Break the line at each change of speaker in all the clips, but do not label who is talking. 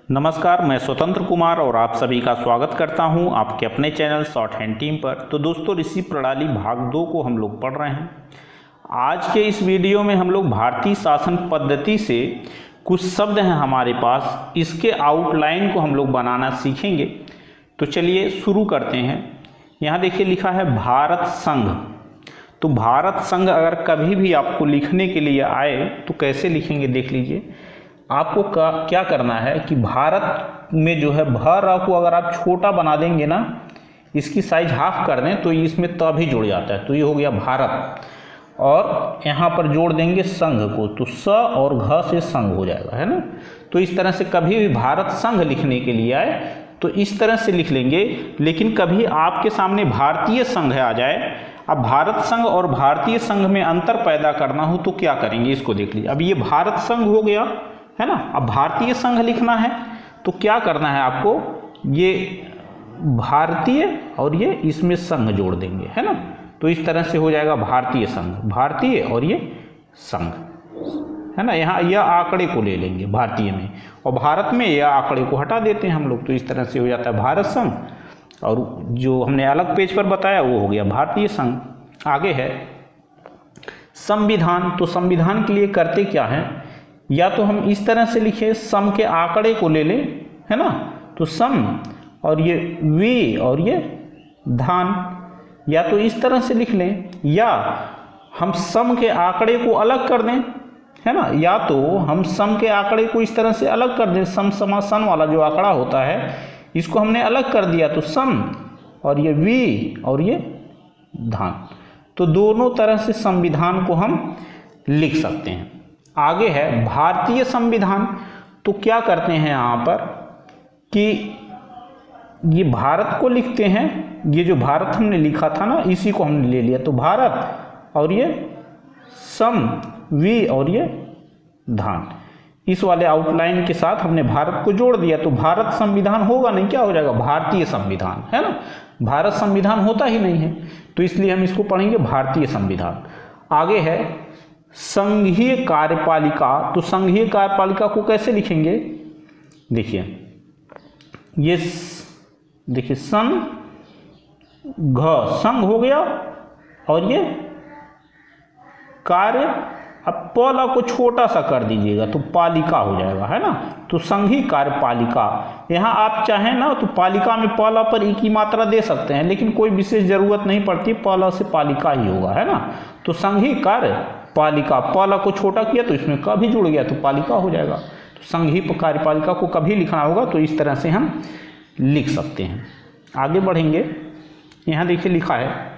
नमस्कार, मैं स्वतंत्र कुमार और आप सभी का स्वागत करता हूं आपके अपने चैनल शॉर्ट हैंड टीम पर। तो दोस्तों, ऋषि प्रणाली भाग 2 को हम लोग पढ़ रहे हैं। आज के इस वीडियो में हम लोग भारतीय शासन पद्धति से कुछ शब्द हैं हमारे पास, इसके आउटलाइन को हम लोग बनाना सीखेंगे। तो चलिए शुरू करते हैं। यहाँ देखिए लिखा है भारत संघ। तो भारत संघ अगर कभी भी आपको लिखने के लिए आए तो कैसे लिखेंगे देख लीजिए। आपको क्या करना है कि भारत में जो है भर को अगर आप छोटा बना देंगे ना, इसकी साइज हाफ कर दें तो इसमें त भी जुड़ जाता है। तो ये हो गया भारत, और यहाँ पर जोड़ देंगे संघ को, तो स और घ से संघ हो जाएगा, है ना। तो इस तरह से कभी भी भारत संघ लिखने के लिए आए तो इस तरह से लिख लेंगे। लेकिन कभी आपके सामने भारतीय संघ आ जाए, अब भारत संघ और भारतीय संघ में अंतर पैदा करना हो तो क्या करेंगे, इसको देख लीजिए। अब ये भारत संघ हो गया, है ना। अब भारतीय संघ लिखना है तो क्या करना है आपको, ये भारतीय और ये इसमें संघ जोड़ देंगे, है ना। तो इस तरह से हो जाएगा भारतीय संघ, भारतीय और ये संघ, है ना। यहाँ यह आंकड़े को ले लेंगे भारतीय में, और भारत में यह आंकड़े को हटा देते हैं हम लोग। तो इस तरह से हो जाता है भारत संघ, और जो हमने अलग पेज पर बताया वो हो गया भारतीय संघ। आगे है संविधान। तो संविधान के लिए करते क्या है, या तो हम इस तरह से लिखें, सम के आंकड़े को ले लें, है ना। तो सम और ये वे और ये धान, या तो इस तरह से लिख लें, या हम सम के आंकड़े को अलग कर दें, है ना। या तो हम सम के आंकड़े को इस तरह से अलग कर दें, सम समा सन वाला जो आंकड़ा होता है इसको हमने अलग कर दिया, तो सम और ये वे और ये धान। तो दोनों तरह से संविधान को हम लिख सकते हैं। आगे है भारतीय संविधान। तो क्या करते हैं यहाँ पर कि ये भारत को लिखते हैं, ये जो भारत हमने लिखा था ना इसी को हमने ले लिया, तो भारत और ये सम वी और ये धान, इस वाले आउटलाइन के साथ हमने भारत को जोड़ दिया। तो भारत संविधान होगा नहीं, क्या हो जाएगा, भारतीय संविधान, है ना। भारत संविधान होता ही नहीं है, तो इसलिए हम इसको पढ़ेंगे भारतीय संविधान। आगे है संघीय कार्यपालिका। तो संघीय कार्यपालिका को कैसे लिखेंगे, देखिए ये देखिए संघ संघ हो गया, और ये कार्य, अब पला को छोटा सा कर दीजिएगा तो पालिका हो जाएगा, है ना। तो संघीय कार्यपालिका, यहाँ आप चाहें ना तो पालिका में पला पर ई की मात्रा दे सकते हैं, लेकिन कोई विशेष जरूरत नहीं पड़ती, पला से पालिका ही होगा, है ना। तो संघीय कार्यपालिका, पला को छोटा किया तो इसमें क भी जुड़ गया तो पालिका हो जाएगा। तो संघीय कार्यपालिका को कभी लिखना होगा तो इस तरह से हम लिख सकते हैं। आगे बढ़ेंगे, यहाँ देखिए लिखा है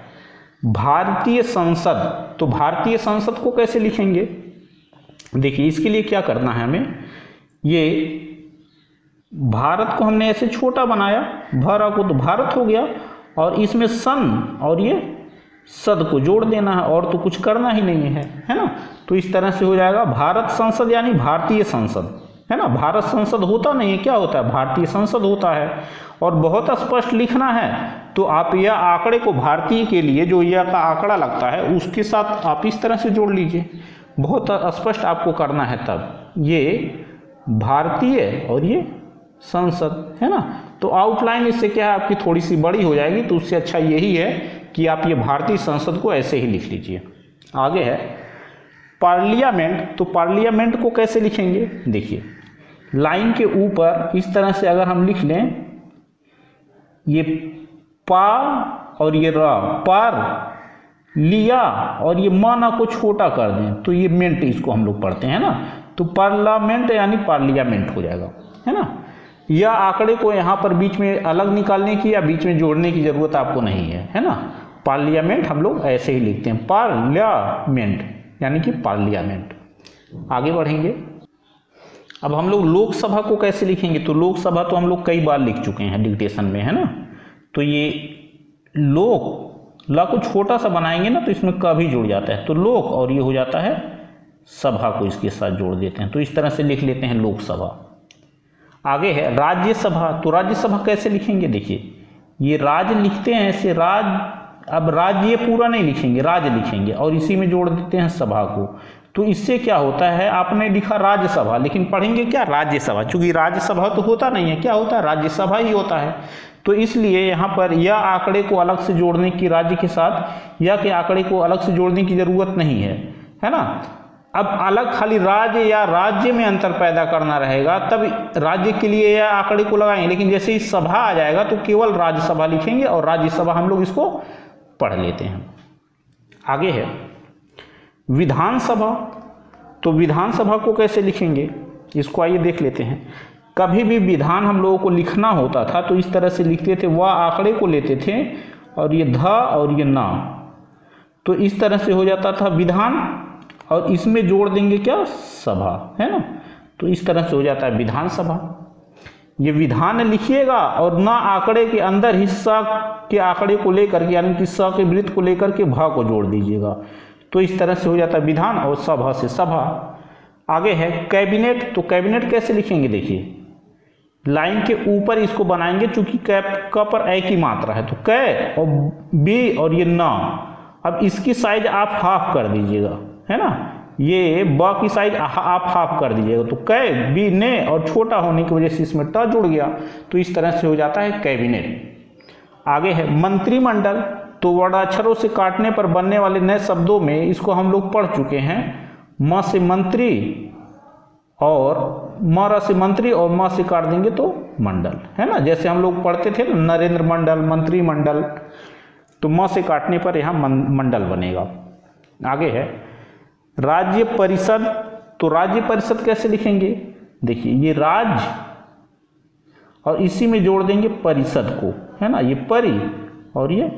भारतीय संसद। तो भारतीय संसद को कैसे लिखेंगे, देखिए इसके लिए क्या करना है हमें, ये भारत को हमने ऐसे छोटा बनाया, भरा को तो भारत हो गया, और इसमें सन और ये सद को जोड़ देना है, और तो कुछ करना ही नहीं है ना। तो इस तरह से हो जाएगा भारत संसद, यानी भारतीय संसद, है ना। भारत संसद होता नहीं है, क्या होता है, भारतीय संसद होता है। और बहुत स्पष्ट लिखना है तो आप यह आंकड़े को भारतीय के लिए जो यह का आंकड़ा लगता है उसके साथ आप इस तरह से जोड़ लीजिए, बहुत स्पष्ट आपको करना है। तब ये भारतीय और ये संसद, है ना। तो आउटलाइन इससे क्या है आपकी थोड़ी सी बड़ी हो जाएगी, तो उससे अच्छा यही है कि आप ये भारतीय संसद को ऐसे ही लिख लीजिए। आगे है पार्लियामेंट। तो पार्लियामेंट को कैसे लिखेंगे, देखिए लाइन के ऊपर इस तरह से अगर हम लिख लें, ये पा और ये रा, पार लिया और ये माना को छोटा कर दें तो ये मेंट इसको हम लोग पढ़ते हैं ना। तो पार्लियामेंट यानी पार्लियामेंट हो जाएगा, है ना। या आंकड़े को यहाँ पर बीच में अलग निकालने की या बीच में जोड़ने की जरूरत आपको नहीं है ना। पार्लियामेंट हम लोग ऐसे ही लिखते हैं, पार्लियामेंट यानी कि पार्लियामेंट। आगे बढ़ेंगे, अब हम लोग लोकसभा को कैसे लिखेंगे। तो लोकसभा तो हम लोग कई बार लिख चुके हैं डिक्टेशन में, है ना। तो ये लोक, ला को छोटा सा बनाएंगे ना तो इसमें क भी जुड़ जाता है, तो लोक और ये हो जाता है सभा को इसके साथ जोड़ देते हैं, तो इस तरह से लिख लेते हैं लोकसभा। आगे है राज्यसभा। तो राज्यसभा कैसे लिखेंगे, देखिए ये राज लिखते हैं ऐसे, राज, अब राज्य पूरा नहीं लिखेंगे, राज लिखेंगे और इसी में जोड़ देते हैं सभा को, तो इससे क्या होता है, आपने लिखा राज्यसभा, लेकिन पढ़ेंगे क्या राज्यसभा, क्योंकि राज्यसभा तो होता नहीं है, क्या होता है राज्यसभा ही होता है। तो इसलिए यहाँ पर यह आंकड़े को अलग से जोड़ने की राज्य के साथ या के आंकड़े को अलग से जोड़ने की जरूरत नहीं है ना। अब अलग खाली राज्य या राज्य में अंतर पैदा करना रहेगा तब राज्य के लिए यह आंकड़े को लगाएंगे, लेकिन जैसे ही सभा आ जाएगा तो केवल राज्यसभा लिखेंगे और राज्यसभा हम लोग इसको पढ़ लेते हैं। आगे है विधानसभा। तो विधानसभा को कैसे लिखेंगे इसको आइए देख लेते हैं। कभी भी विधान हम लोगों को लिखना होता था तो इस तरह से लिखते थे, वह आंकड़े को लेते थे और ये ध और ये ना, तो इस तरह से हो जाता था विधान और इसमें जोड़ देंगे क्या सभा, है ना। तो इस तरह से हो जाता है विधानसभा। ये विधान लिखिएगा और ना आंकड़े के अंदर हिस्सा के आंकड़े को लेकर के यानी कि स के वृत्त को लेकर के भा को जोड़ दीजिएगा, तो इस तरह से हो जाता है विधान और सभा से सभा। आगे है कैबिनेट। तो कैबिनेट कैसे लिखेंगे, देखिए लाइन के ऊपर इसको बनाएंगे, चूंकि क पर ए की मात्रा है तो कै और बी और ये ना। अब इसकी साइज आप हाफ कर दीजिएगा, है ना, ये ब की साइज आप हाफ कर दीजिएगा, तो कै बी ने और छोटा होने की वजह से इसमें ट जुड़ गया, तो इस तरह से हो जाता है कैबिनेट। आगे है मंत्रिमंडल। तो वर्णाक्षरों से काटने पर बनने वाले नए शब्दों में इसको हम लोग पढ़ चुके हैं, म से मंत्री और म से मंत्री और म से काट देंगे तो मंडल, है ना। जैसे हम लोग पढ़ते थे नरेंद्र मंडल, मंत्रिमंडल, तो म से काटने पर यहाँ मंडल बनेगा। आगे है राज्य परिषद। तो राज्य परिषद कैसे लिखेंगे, देखिए ये राज्य और इसी में जोड़ देंगे परिषद को, है ना, ये परि और ये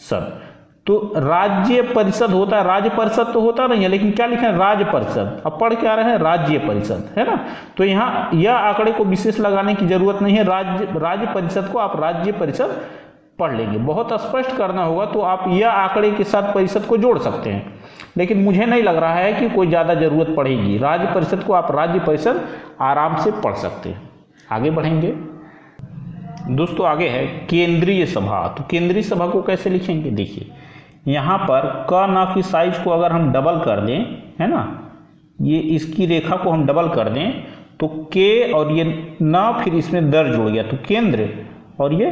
सद, तो राज्य परिषद होता है, राज्य परिषद तो होता नहीं है, लेकिन क्या लिखे हैं राज्य परिषद। अब पढ़ के आ रहे हैं राज्य परिषद, है ना। तो यहाँ यह आंकड़े को विशेष लगाने की जरूरत नहीं है, राज्य परिषद को आप राज्य परिषद पढ़ लेंगे। बहुत स्पष्ट करना होगा तो आप यह आंकड़े के साथ परिषद को जोड़ सकते हैं, लेकिन मुझे नहीं लग रहा है कि कोई ज़्यादा जरूरत पड़ेगी। राज्य परिषद को आप राज्य परिषद आराम से पढ़ सकते हैं। आगे बढ़ेंगे दोस्तों, आगे है केंद्रीय सभा। तो केंद्रीय सभा को कैसे लिखेंगे, देखिए यहाँ पर क ना की साइज को अगर हम डबल कर दें, है ना, ये इसकी रेखा को हम डबल कर दें तो के और ये ना फिर इसमें दर जुड़ गया, तो केंद्र और ये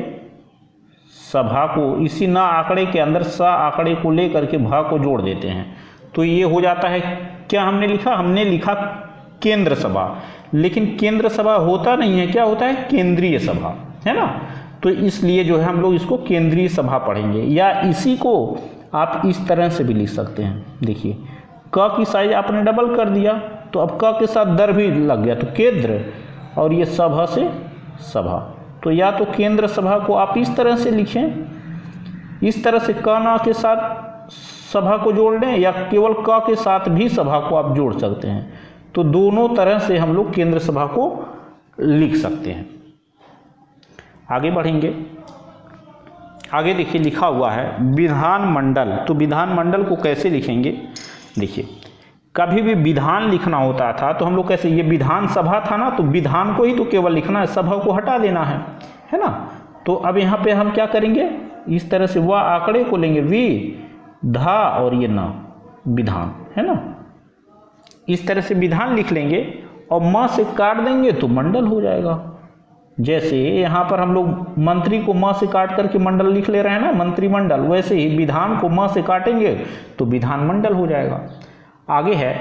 सभा को इसी ना आंकड़े के अंदर सा आंकड़े को लेकर के भा को जोड़ देते हैं, तो ये हो जाता है क्या हमने लिखा, हमने लिखा केंद्र सभा, लेकिन केंद्र सभा होता नहीं है, क्या होता है केंद्रीय सभा, है ना। तो इसलिए जो है हम लोग इसको केंद्रीय सभा पढ़ेंगे, या इसी को आप इस तरह से भी लिख सकते हैं। देखिए क की साइज आपने डबल कर दिया तो अब क के साथ दर भी लग गया, तो केंद्र और ये सभा से सभा, तो या तो केंद्र सभा को आप इस तरह से लिखें, इस तरह से क ना के साथ सभा को जोड़ लें, या केवल क के साथ भी सभा को आप जोड़ सकते हैं, तो दोनों तरह से हम लोग केंद्र सभा को लिख सकते हैं। आगे बढ़ेंगे, आगे देखिए लिखा हुआ है विधानमंडल। तो विधानमंडल को कैसे लिखेंगे, देखिए कभी भी विधान लिखना होता था तो हम लोग कैसे, ये विधानसभा था ना, तो विधान को ही तो केवल लिखना है, सभा को हटा देना है ना। तो अब यहाँ पे हम क्या करेंगे, इस तरह से वह आंकड़े को लेंगे वि धा और ये ना विधान, है ना, इस तरह से विधान लिख लेंगे और म से काट देंगे तो मंडल हो जाएगा। जैसे यहाँ पर हम लोग मंत्री को म से काट करके मंडल लिख ले रहे हैं ना, मंत्रिमंडल, वैसे ही विधान को म से काटेंगे तो विधानमंडल हो जाएगा। आगे है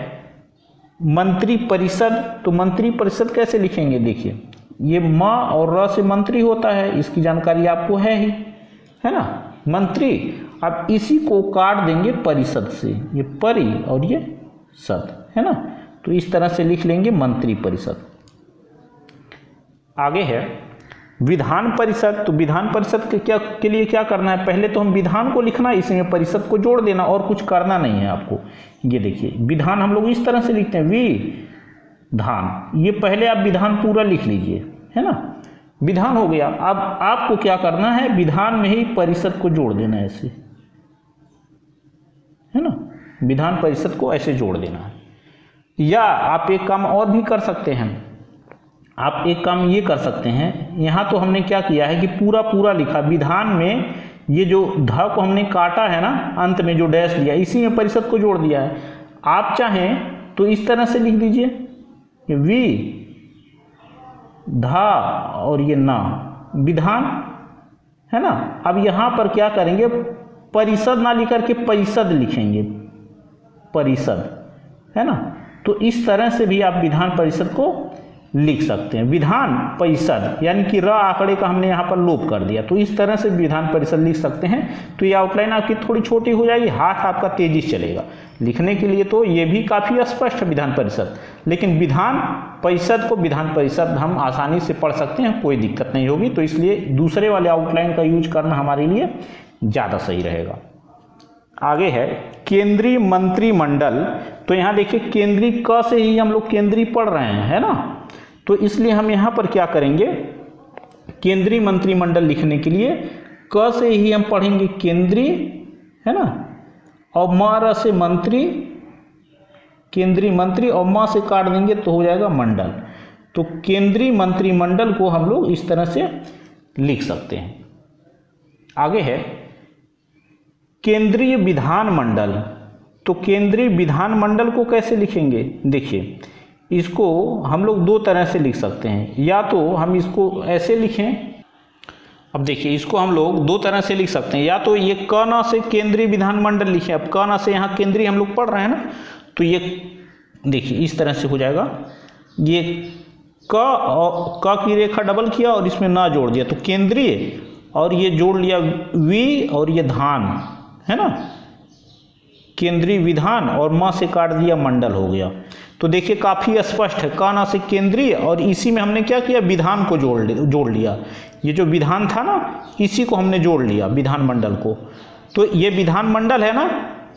मंत्री परिषद। तो मंत्री परिषद कैसे लिखेंगे, देखिए ये म और र से मंत्री होता है, इसकी जानकारी आपको है ही, है ना, मंत्री। अब इसी को काट देंगे परिषद से, ये परि और ये सद, है ना, तो इस तरह से लिख लेंगे मंत्री परिषद। आगे है विधान परिषद। तो विधान परिषद के लिए क्या करना है, पहले तो हम विधान को लिखना है, इसमें परिषद को जोड़ देना, और कुछ करना नहीं है आपको। ये देखिए विधान हम लोग इस तरह से लिखते हैं विधान, ये पहले आप विधान पूरा लिख लीजिए, है ना, विधान हो गया। अब आपको क्या करना है, विधान में ही परिषद को जोड़ देना है, ऐसे, है ना, विधान परिषद को ऐसे जोड़ देना है। या आप एक काम और भी कर सकते हैं, आप एक काम ये कर सकते हैं, यहाँ तो हमने क्या किया है कि पूरा पूरा लिखा, विधान में ये जो ध को हमने काटा है ना, अंत में जो डैश दिया, इसी में परिषद को जोड़ दिया है। आप चाहें तो इस तरह से लिख दीजिए वि धा और ये ना विधान, है ना। अब यहाँ पर क्या करेंगे, परिषद ना लिख करके परिषद लिखेंगे, परिषद, है ना। तो इस तरह से भी आप विधान परिषद को लिख सकते हैं, विधान परिषद, यानी कि र आंकड़े का हमने यहाँ पर लोप कर दिया, तो इस तरह से विधान परिषद लिख सकते हैं। तो ये आउटलाइन आपकी थोड़ी छोटी हो जाएगी, हाथ आपका तेजी से चलेगा लिखने के लिए, तो ये भी काफ़ी स्पष्ट है विधान परिषद। लेकिन विधान परिषद को विधान परिषद हम आसानी से पढ़ सकते हैं, कोई दिक्कत नहीं होगी। तो इसलिए दूसरे वाले आउटलाइन का यूज करना हमारे लिए ज़्यादा सही रहेगा। आगे है केंद्रीय मंत्रिमंडल। तो यहाँ देखिए केंद्रीय क से ही हम लोग केंद्रीय पढ़ रहे हैं, है ना। तो इसलिए हम यहाँ पर क्या करेंगे, केंद्रीय मंत्रिमंडल लिखने के लिए क से ही हम पढ़ेंगे केंद्रीय, है ना, और म से मंत्री, केंद्रीय मंत्री, और म से काट देंगे तो हो जाएगा मंडल। तो केंद्रीय मंत्रिमंडल को हम लोग इस तरह से लिख सकते हैं। आगे है केंद्रीय विधानमंडल। तो केंद्रीय विधानमंडल को कैसे लिखेंगे, देखिए इसको हम लोग दो तरह से लिख सकते हैं, या तो हम इसको ऐसे लिखें। अब देखिए इसको हम लोग दो तरह से लिख सकते हैं, या तो ये क न से केंद्रीय विधानमंडल लिखें। अब क न से यहाँ केंद्रीय हम लोग पढ़ रहे हैं ना, तो ये देखिए इस तरह से हो जाएगा, ये क और क की रेखा डबल किया और इसमें ना जोड़ दिया तो केंद्रीय, और ये जोड़ लिया वी और ये धान, है ना, केंद्रीय विधान, और म से काट दिया मंडल हो गया। तो देखिए काफ़ी स्पष्ट है, क न से केंद्रीय, और इसी में हमने क्या किया, विधान को जोड़ लिया। ये जो विधान था ना, इसी को हमने जोड़ लिया विधानमंडल को। तो ये विधानमंडल है ना,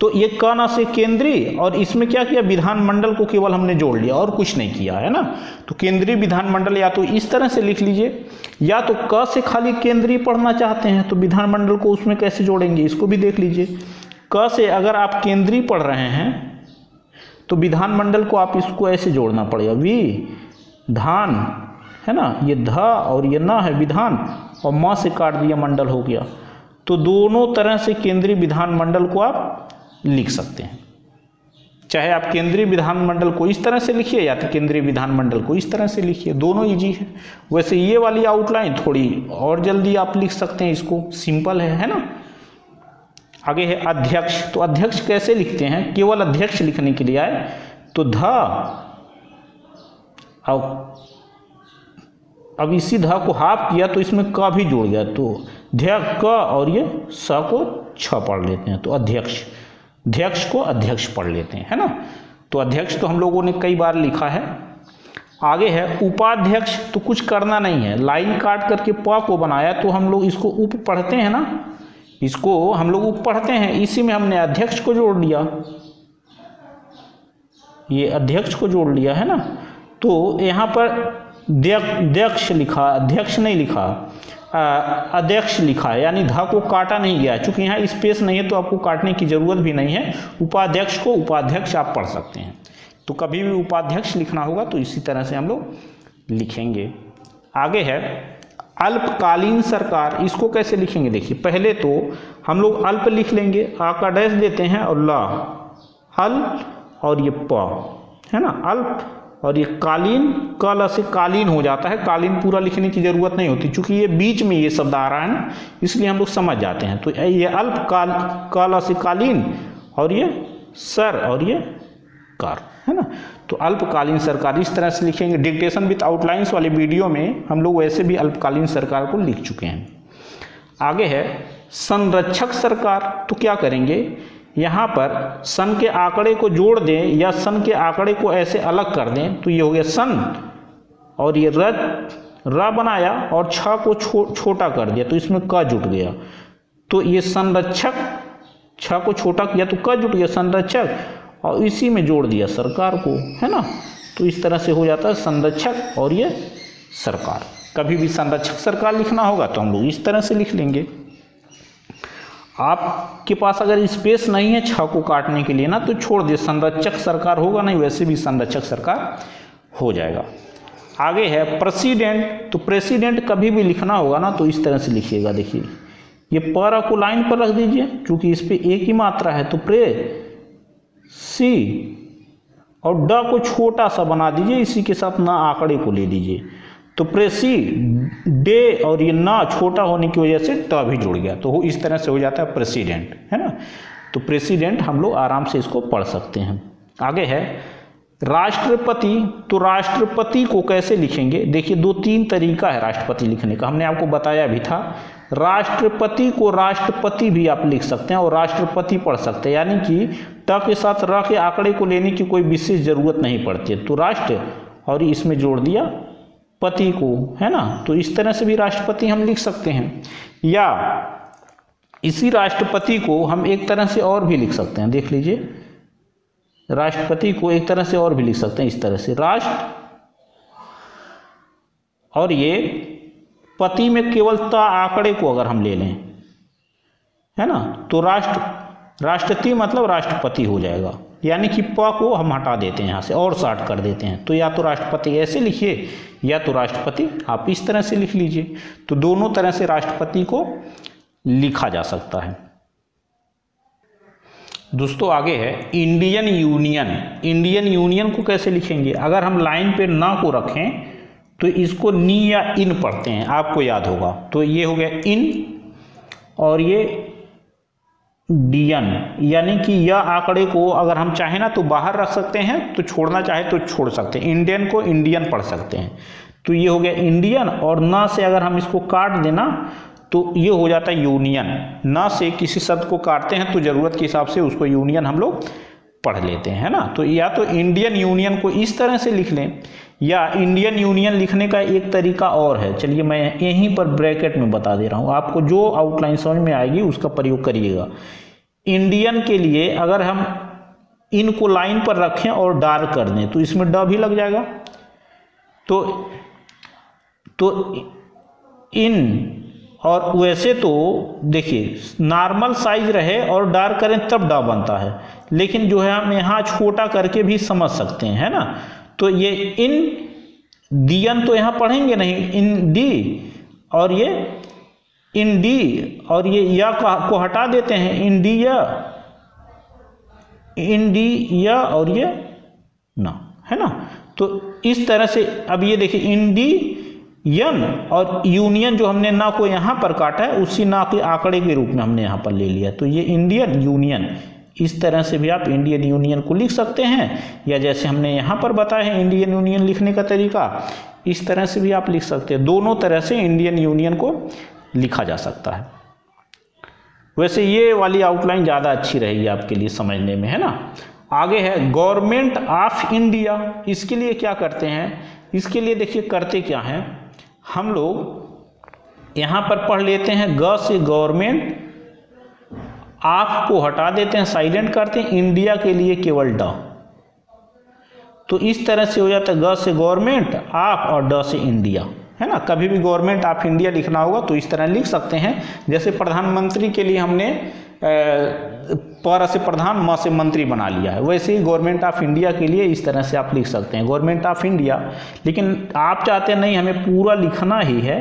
तो ये क न से केंद्रीय, और इसमें क्या किया, विधानमंडल को केवल हमने जोड़ लिया और कुछ नहीं किया, है ना। तो केंद्रीय विधानमंडल या तो इस तरह से लिख लीजिए, या तो क से खाली केंद्रीय पढ़ना चाहते हैं तो विधानमंडल को उसमें कैसे जोड़ेंगे, इसको भी देख लीजिए। क से अगर आप केंद्रीय पढ़ रहे हैं तो विधानमंडल को आप इसको ऐसे जोड़ना पड़ेगा, वि धान, है ना, ये ध और ये न है विधान, और म से काट दिया मंडल हो गया। तो दोनों तरह से केंद्रीय विधानमंडल को आप लिख सकते हैं, चाहे आप केंद्रीय विधानमंडल को इस तरह से लिखिए या तो केंद्रीय विधानमंडल को इस तरह से लिखिए, दोनों इजी है। वैसे ये वाली आउटलाइन थोड़ी और जल्दी आप लिख सकते हैं, इसको सिंपल है ना। आगे है अध्यक्ष। तो अध्यक्ष कैसे लिखते हैं, केवल अध्यक्ष लिखने के लिए आए तो ध, अब इसी ध को हाफ किया तो इसमें क भी जोड़ गया, तो ध्य क और ये स को छ पढ़ लेते हैं, तो अध्यक्ष, अध्यक्ष को अध्यक्ष पढ़ लेते हैं, है ना। तो अध्यक्ष तो हम लोगों ने कई बार लिखा है। आगे है उपाध्यक्ष। तो कुछ करना नहीं है, लाइन काट करके प को बनाया तो हम लोग इसको उप पढ़ते हैं ना, इसको हम लोग उप पढ़ते हैं, इसी में हमने अध्यक्ष को जोड़ लिया, ये अध्यक्ष को जोड़ लिया, है ना। तो यहाँ पर अध्यक्ष लिखा, अध्यक्ष नहीं लिखा, अध्यक्ष लिखा है, यानी ध को काटा नहीं गया। चूंकि यहाँ स्पेस नहीं है तो आपको काटने की जरूरत भी नहीं है। उपाध्यक्ष को उपाध्यक्ष आप पढ़ सकते हैं। तो कभी भी उपाध्यक्ष लिखना होगा तो इसी तरह से हम लोग लिखेंगे। आगे है अल्पकालीन सरकार। इसको कैसे लिखेंगे, देखिए पहले तो हम लोग अल्प लिख लेंगे, आ का डैश देते हैं और ला, हल और ये प, है ना, अल्प, और ये कालीन, कल से कालीन हो जाता है। कालीन पूरा लिखने की जरूरत नहीं होती, चूंकि ये बीच में ये शब्द आ रहा है ना, इसलिए हम लोग समझ जाते हैं। तो ये अल्प कल से कालीन, और ये सर और ये कार, है ना। तो अल्पकालीन सरकार इस तरह से लिखेंगे। डिक्टेशन विद आउटलाइंस वाले वीडियो में हम लोग वैसे भी अल्पकालीन सरकार को लिख चुके हैं। आगे है संरक्षक सरकार। तो क्या करेंगे, यहाँ पर सन के आंकड़े को जोड़ दें या सन के आंकड़े को ऐसे अलग कर दें, तो ये हो गया सन, और ये र बनाया और छ को छोटा कर दिया तो इसमें क जुट गया, तो ये संरक्षक, छ को छोटा किया तो क जुट गया संरक्षक, और इसी में जोड़ दिया सरकार को, है ना। तो इस तरह से हो जाता है संरक्षक और ये सरकार। कभी भी संरक्षक सरकार लिखना होगा तो हम लोग इस तरह से लिख लेंगे। आपके पास अगर स्पेस नहीं है छ को काटने के लिए ना, तो छोड़ दे, संरक्षक सरकार होगा नहीं, वैसे भी संरक्षक सरकार हो जाएगा। आगे है प्रेसिडेंट। तो प्रेसिडेंट कभी भी लिखना होगा ना तो इस तरह से लिखिएगा। देखिए ये पर को लाइन पर रख दीजिए, क्योंकि इस पे एक ही मात्रा है, तो प्रे सी और ड को छोटा सा बना दीजिए, इसी के साथ ना आंकड़े को ले लीजिए, तो प्रेसिडे और ये ना छोटा होने की वजह से ट भी जुड़ गया, तो इस तरह से हो जाता है प्रेसिडेंट, है ना। तो प्रेसिडेंट हम लोग आराम से इसको पढ़ सकते हैं। आगे है राष्ट्रपति। तो राष्ट्रपति को कैसे लिखेंगे, देखिए 2-3 तरीका है राष्ट्रपति लिखने का, हमने आपको बताया भी था। राष्ट्रपति को राष्ट्रपति भी आप लिख सकते हैं और राष्ट्रपति पढ़ सकते हैं, यानी कि ट के साथ र के आंकड़े को लेने की कोई विशेष जरूरत नहीं पड़ती है। तो राष्ट्र और इसमें जोड़ दिया पति को, है ना, तो इस तरह से भी राष्ट्रपति हम लिख सकते हैं। या इसी राष्ट्रपति को हम एक तरह से और भी लिख सकते हैं, देख लीजिए, राष्ट्रपति को एक तरह से और भी लिख सकते हैं, इस तरह से राष्ट्र और ये पति में केवल ता आंकड़े को अगर हम ले लें, है ना, तो राष्ट्रपति मतलब राष्ट्रपति हो जाएगा, यानी कि प को हम हटा देते हैं यहाँ से और शार्ट कर देते हैं। तो या तो राष्ट्रपति ऐसे लिखिए या तो राष्ट्रपति आप इस तरह से लिख लीजिए। तो दोनों तरह से राष्ट्रपति को लिखा जा सकता है। दोस्तों आगे है इंडियन यूनियन। इंडियन यूनियन को कैसे लिखेंगे, अगर हम लाइन पे ना को रखें तो इसको नी या इन पढ़ते हैं, आपको याद होगा। तो ये हो गया इन और ये डियन, यानी कि यह आंकड़े को अगर हम चाहें ना तो बाहर रख सकते हैं, तो छोड़ना चाहे तो छोड़ सकते हैं। इंडियन को इंडियन पढ़ सकते हैं। तो ये हो गया इंडियन और ना से अगर हम इसको काट देना तो ये हो जाता है यूनियन। ना से किसी शब्द को काटते हैं तो ज़रूरत के हिसाब से उसको यूनियन हम लोग पढ़ लेते हैं, है ना। तो या तो इंडियन यूनियन को इस तरह से लिख लें, या इंडियन यूनियन लिखने का एक तरीका और है। चलिए मैं यहीं पर ब्रैकेट में बता दे रहा हूँ, आपको जो आउटलाइन समझ में आएगी उसका प्रयोग करिएगा। इंडियन के लिए अगर हम इन को लाइन पर रखें और डार्क कर दें तो इसमें ड भी लग जाएगा। तो इन, और वैसे तो देखिए नॉर्मल साइज रहे और डार्क करें तब ड बनता है, लेकिन जो है हम यहाँ छोटा करके भी समझ सकते हैं, है ना। तो ये इन दियन तो यहाँ पढ़ेंगे नहीं, इन डी और ये इन डी और ये या को हटा देते हैं, इंडिया, इंडिया और ये ना, है ना। तो इस तरह से अब ये देखिए इंडियन और यूनियन जो हमने ना को यहाँ पर काटा है उसी ना के आंकड़े के रूप में हमने यहाँ पर ले लिया, तो ये इंडियन यूनियन। इस तरह से भी आप इंडियन यूनियन को लिख सकते हैं, या जैसे हमने यहाँ पर बताया है इंडियन यूनियन लिखने का तरीका, इस तरह से भी आप लिख सकते हैं। दोनों तरह से इंडियन यूनियन को लिखा जा सकता है। वैसे ये वाली आउटलाइन ज़्यादा अच्छी रहेगी आपके लिए समझने में, है ना। आगे है गवर्नमेंट ऑफ इंडिया। इसके लिए क्या करते हैं, इसके लिए देखिए करते क्या हैं हम लोग, यहाँ पर पढ़ लेते हैं ग से गवर्नमेंट, ऑफ को हटा देते हैं, साइलेंट करते हैं, इंडिया के लिए केवल ड। तो इस तरह से हो जाता है ग से गवर्नमेंट, ऑफ और ड से इंडिया, है ना। कभी भी गवर्नमेंट ऑफ इंडिया लिखना होगा तो इस तरह लिख सकते हैं। जैसे प्रधानमंत्री के लिए हमने पर से प्रधान, म से मंत्री बना लिया है, वैसे ही गवर्नमेंट ऑफ इंडिया के लिए इस तरह से आप लिख सकते हैं गवर्नमेंट ऑफ इंडिया। लेकिन आप चाहते हैं नहीं हमें पूरा लिखना ही है,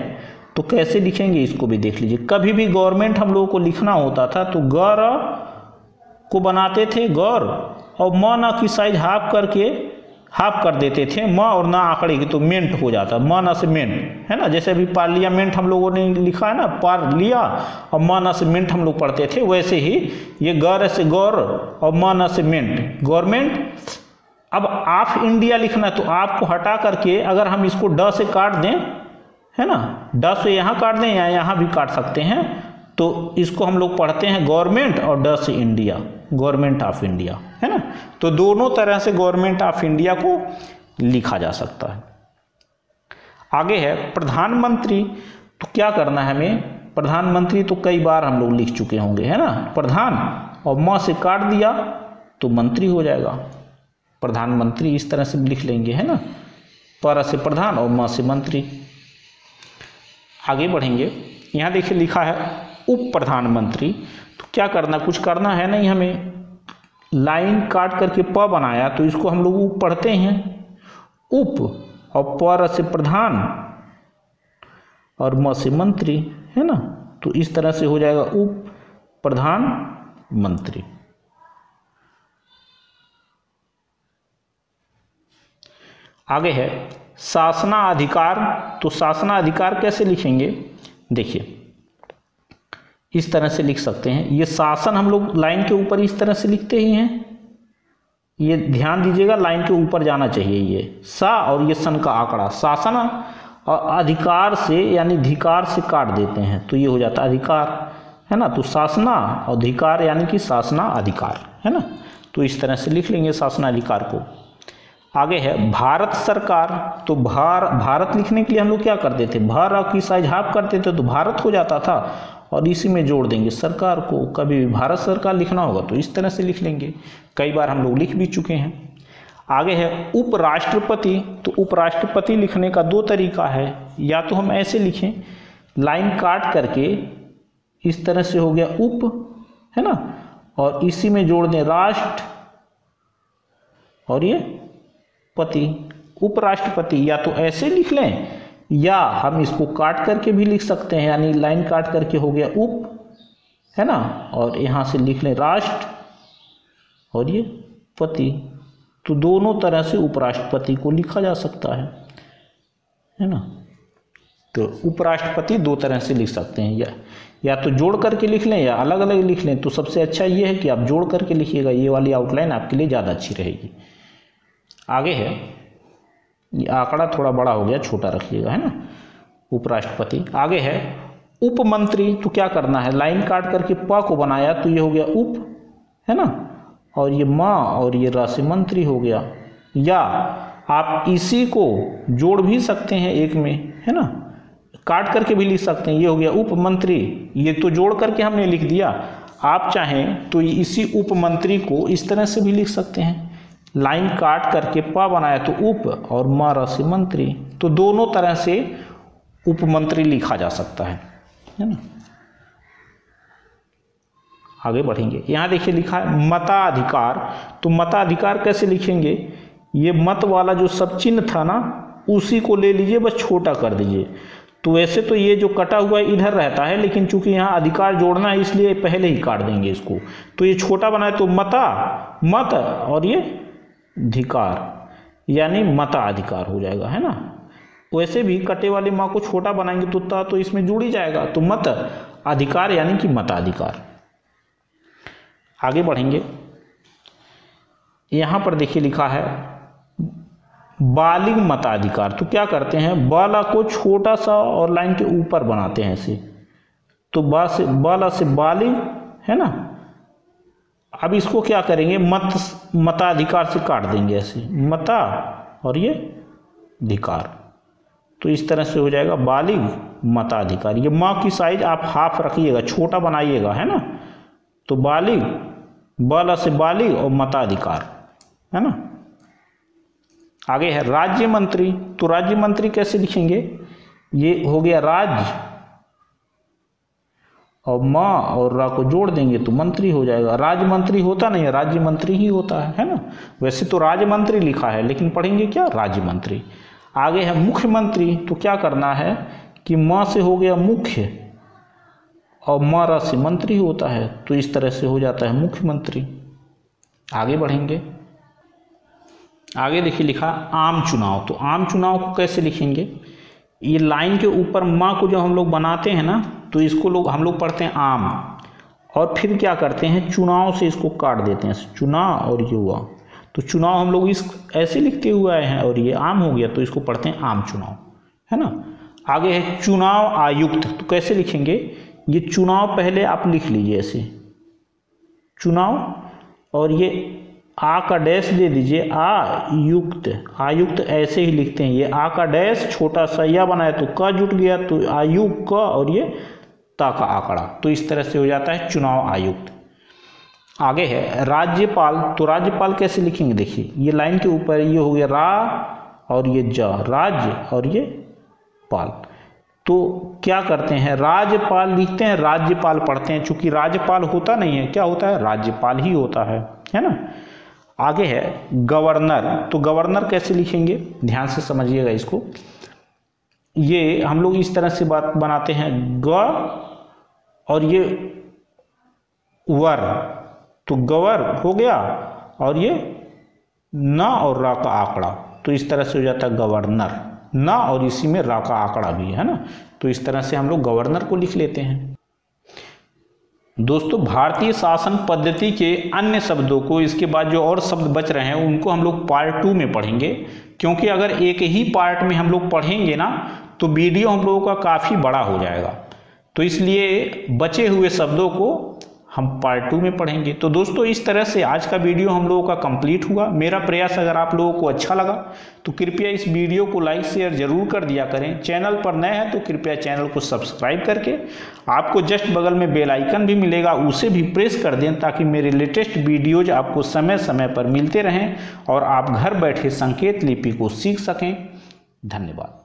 तो कैसे लिखेंगे इसको भी देख लीजिए। कभी भी गवर्नमेंट हम लोगों को लिखना होता था तो गर को बनाते थे गौर, और म ना की साइज हाफ करके हाफ कर देते थे, म और ना आंकड़े की, तो मेंट हो जाता, म ना से मेंट, है ना। जैसे अभी पार्लियामेंट हम लोगों ने लिखा है ना, पार लिया और म ना से मेंट हम लोग पढ़ते थे, वैसे ही ये गर से गौर और म ना से मेंट, गवर्नमेंट। अब ऑफ इंडिया लिखना है तो आपको हटा करके अगर हम इसको ड से काट दें, है ना, ड से यहाँ काट दें या यहाँ भी काट सकते हैं, तो इसको हम लोग पढ़ते हैं गवर्नमेंट और ड से इंडिया, गवर्नमेंट ऑफ इंडिया, है ना। तो दोनों तरह से गवर्नमेंट ऑफ इंडिया को लिखा जा सकता है। आगे है प्रधानमंत्री। तो क्या करना है हमें, प्रधानमंत्री तो कई बार हम लोग लिख चुके होंगे, है ना। प्रधान और म से काट दिया तो मंत्री हो जाएगा, प्रधानमंत्री इस तरह से लिख लेंगे, है ना। पर से प्रधान और म से मंत्री। आगे बढ़ेंगे, यहाँ देखिए लिखा है उप प्रधानमंत्री। तो क्या करना, कुछ करना है नहीं हमें, लाइन काट करके प बनाया तो इसको हम लोग उप पढ़ते हैं, उप और पर से प्रधान और म से मंत्री, है ना। तो इस तरह से हो जाएगा उप प्रधानमंत्री। आगे है शासनाधिकार। तो शासनाधिकार कैसे लिखेंगे, देखिए इस तरह से लिख सकते हैं। ये शासन हम लोग लाइन के ऊपर इस तरह से लिखते ही हैं, ये ध्यान दीजिएगा लाइन के ऊपर जाना चाहिए। ये सा और ये सन का आंकड़ा, शासन और अधिकार से यानी धिकार से काट देते हैं तो ये हो जाता है अधिकार, है ना। तो शासना और अधिकार यानी कि शासना अधिकार, है ना। तो इस तरह से लिख लेंगे शासनाधिकार को। आगे है भारत सरकार। तो भारत लिखने के लिए हम लोग क्या करते थे, भर की साइज हाफ करते थे तो भारत हो जाता था, और इसी में जोड़ देंगे सरकार को। कभी भी भारत सरकार लिखना होगा तो इस तरह से लिख लेंगे, कई बार हम लोग लिख भी चुके हैं। आगे है उपराष्ट्रपति। तो उपराष्ट्रपति लिखने का दो तरीका है, या तो हम ऐसे लिखें लाइन काट करके, इस तरह से हो गया उप, है ना, और इसी में जोड़ दें राष्ट्र और ये पति, उपराष्ट्रपति। या तो ऐसे लिख लें या हम इसको काट करके भी लिख सकते हैं, यानी लाइन काट करके हो गया उप, है ना, और यहाँ से लिख लें राष्ट्र और ये पति। तो दोनों तरह से उपराष्ट्रपति को लिखा जा सकता है ना। तो उपराष्ट्रपति दो तरह से लिख सकते हैं, या तो जोड़ करके लिख लें या अलग अलग लिख लें। तो सबसे अच्छा ये है कि आप जोड़ करके लिखिएगा, ये वाली आउटलाइन आपके लिए ज़्यादा अच्छी रहेगी। आगे है, ये आंकड़ा थोड़ा बड़ा हो गया, छोटा रखिएगा, है ना, उपराष्ट्रपति। आगे है उपमंत्री। तो क्या करना है, लाइन काट करके प को बनाया तो ये हो गया उप, है ना, और ये माँ और ये रा से मंत्री हो गया। या आप इसी को जोड़ भी सकते हैं एक में, है ना, काट करके भी लिख सकते हैं, ये हो गया उपमंत्री। ये तो जोड़ करके हमने लिख दिया, आप चाहें तो इसी उपमंत्री को इस तरह से भी लिख सकते हैं, लाइन काट करके प बनाया तो उप और मा रा से मंत्री। तो दोनों तरह से उपमंत्री लिखा जा सकता है ना। आगे बढ़ेंगे, यहाँ देखिए लिखा है मताधिकार। तो मताधिकार कैसे लिखेंगे, ये मत वाला जो सब चिन्ह था ना उसी को ले लीजिए, बस छोटा कर दीजिए। तो वैसे तो ये जो कटा हुआ इधर रहता है, लेकिन चूंकि यहाँ अधिकार जोड़ना है इसलिए पहले ही काट देंगे इसको। तो ये छोटा बनाए तो मता, मत और ये धिकार यानी मताधिकार हो जाएगा, है ना। वैसे भी कटे वाले माँ को छोटा बनाएंगे तो ता तो इसमें जुड़ ही जाएगा, तो मत अधिकार यानी कि मताधिकार। आगे बढ़ेंगे, यहाँ पर देखिए लिखा है बालिग मताधिकार। तो क्या करते हैं, बाला को छोटा सा और लाइन के ऊपर बनाते हैं ऐसे, तो बाला से बालिग, है ना। अब इसको क्या करेंगे, मताधिकार से काट देंगे ऐसे, मता और ये धिकार। तो इस तरह से हो जाएगा बालिग मताधिकार। ये माँ की साइज आप हाफ रखिएगा, छोटा बनाइएगा, है ना। तो बालिग, बाला से बालिग और मताधिकार, है ना। आगे है राज्य मंत्री। तो राज्य मंत्री कैसे लिखेंगे, ये हो गया राज्य और माँ और रा को जोड़ देंगे तो मंत्री हो जाएगा। राज्य मंत्री होता नहीं है, राज्य मंत्री ही होता है ना। वैसे तो राज्य मंत्री लिखा है लेकिन पढ़ेंगे क्या, राज्य मंत्री। आगे है मुख्यमंत्री। तो क्या करना है कि माँ से हो गया मुख्य और माँ रा से मंत्री होता है, तो इस तरह से हो जाता है मुख्यमंत्री। आगे बढ़ेंगे, आगे देखिए लिखा आम चुनाव। तो आम चुनाव को कैसे लिखेंगे, ये लाइन के ऊपर माँ को जो हम लोग बनाते हैं ना, तो इसको हम लोग पढ़ते हैं आम, और फिर क्या करते हैं चुनाव से इसको काट देते हैं, चुनाव और ये हुआ। तो चुनाव हम लोग इस ऐसे लिखते हुए आए हैं और ये आम हो गया, तो इसको पढ़ते हैं आम चुनाव, है ना। आगे है चुनाव आयुक्त। तो कैसे लिखेंगे, ये चुनाव पहले आप लिख लीजिए ऐसे, चुनाव, और ये आ का डैश दे दीजिए, आयुक्त। आयुक्त ऐसे ही लिखते हैं, ये आ का डैश छोटा सा या बनाया तो का जुट गया, तो आयुक्त का और ये ता का आंकड़ा। तो इस तरह से हो जाता है चुनाव आयुक्त। आगे है राज्यपाल। तो राज्यपाल कैसे लिखेंगे, देखिए ये लाइन के ऊपर ये हो गया रा और ये जा, राज्य और ये पाल। तो क्या करते हैं, राज्यपाल लिखते हैं, राज्यपाल पढ़ते हैं, चूंकि राज्यपाल होता नहीं है, क्या होता है, राज्यपाल ही होता है ना। आगे है गवर्नर। तो गवर्नर कैसे लिखेंगे, ध्यान से समझिएगा इसको। ये हम लोग इस तरह से बात बनाते हैं, ग और ये वर, तो गवर हो गया और ये न और रा का आंकड़ा, तो इस तरह से हो जाता है गवर्नर, ना और इसी में रा का आंकड़ा भी है ना, तो इस तरह से हम लोग गवर्नर को लिख लेते हैं। दोस्तों भारतीय शासन पद्धति के अन्य शब्दों को, इसके बाद जो और शब्द बच रहे हैं उनको हम लोग पार्ट 2 में पढ़ेंगे, क्योंकि अगर एक ही पार्ट में हम लोग पढ़ेंगे ना तो वीडियो हम लोगों का काफ़ी बड़ा हो जाएगा, तो इसलिए बचे हुए शब्दों को हम पार्ट 2 में पढ़ेंगे। तो दोस्तों इस तरह से आज का वीडियो हम लोगों का कंप्लीट हुआ। मेरा प्रयास अगर आप लोगों को अच्छा लगा तो कृपया इस वीडियो को लाइक शेयर जरूर कर दिया करें। चैनल पर नए हैं तो कृपया चैनल को सब्सक्राइब करके आपको जस्ट बगल में बेल आइकन भी मिलेगा, उसे भी प्रेस कर दें ताकि मेरे लेटेस्ट वीडियोज आपको समय समय पर मिलते रहें और आप घर बैठे संकेत लिपि को सीख सकें। धन्यवाद।